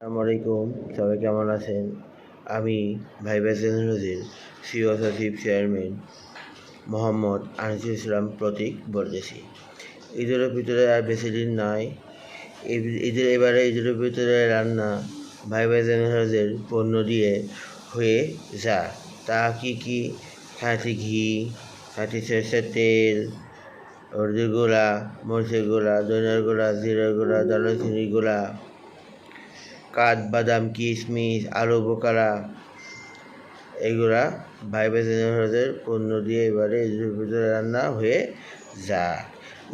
আসসালামু আলাইকুম, সবাই কেমন আছেন? আমি ভাইব্রাস টেকনোলজির সিইও সচিব চেয়ারম্যান মোহাম্মদ আনিসুল ইসলাম প্রতীক বলতেছি। ঈদের ভিতরে আর বেশি দিন নাই। ঈদের ভিতরে রান্না ভাইব্রাস টেকনোলজির পণ্য দিয়ে হয়ে যায়। তা কি খাঁটি ঘি, খাঁটি সরষের তেল, হলুদের গুঁড়া, মরিচের গুঁড়া, ধনিয়ার গুঁড়া, জিরার গুঁড়া, দারুচিনির গুঁড়া, কাঠবাদাম, কিশমিশ, আলু বোখারা, এগুলা ভাইব্রাস টেকনোলজির পণ্য দিয়ে এবারে ঈদের ভিতরে রান্না হয়ে যায়।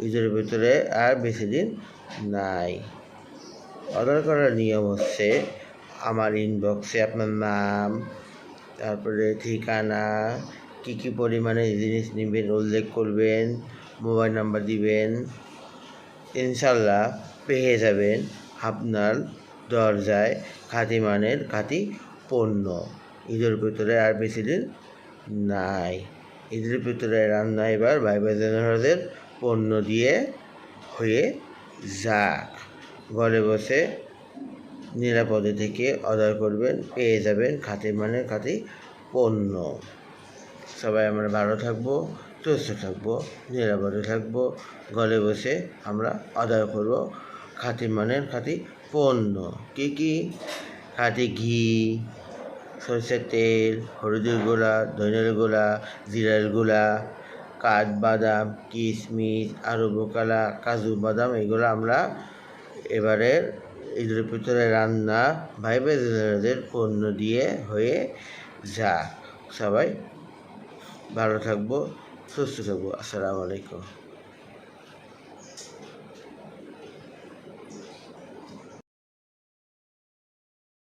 ঈদের ভিতরে আর বেশি দিন নাই। অর্ডার করার নিয়ম হচ্ছে, আমার ইনবক্সে আপনার নাম, তারপরে ঠিকানা, কী পরিমাণে জিনিস নেবেন উল্লেখ করবেন, মোবাইল নাম্বার দিবেন। ইনশাল্লাহ পেয়ে যাবেন আপনার দরজায় খাঁটি মানের খাঁটি পণ্য। ঈদের ভিতরে আর বেশি দিন নাই। ঈদের ভিতরে রান্না এবার ভাইব্রাস টেকনোলজির পণ্য দিয়ে হয়ে যাক। ঘরে বসে নিরাপদে থেকে অর্ডার করবেন, পেয়ে যাবেন খাঁটি মানের খাঁটি পণ্য। সবাই আমরা ভালো থাকবো, সুস্থ থাকবো, নিরাপদে থাকবো। ঘরে বসে আমরা অর্ডার করবো খাঁটি মানের খাঁটি পণ্য। কী খাঁটি ঘি, সরষের তেল, হলুদের গুঁড়া, ধনিয়ার গুঁড়া, জিরার গুঁড়া, কাঠবাদাম, কিশমিশ, আলু বোখারা, কাজু বাদাম, এগুলো আমরা এবারের ঈদের ভিতরে রান্না ভাইব্রাস টেকনোলজির পণ্য দিয়ে হয়ে যায়। সবাই ভালো থাকবো, সুস্থ থাকবো। আসসালামু আলাইকুম।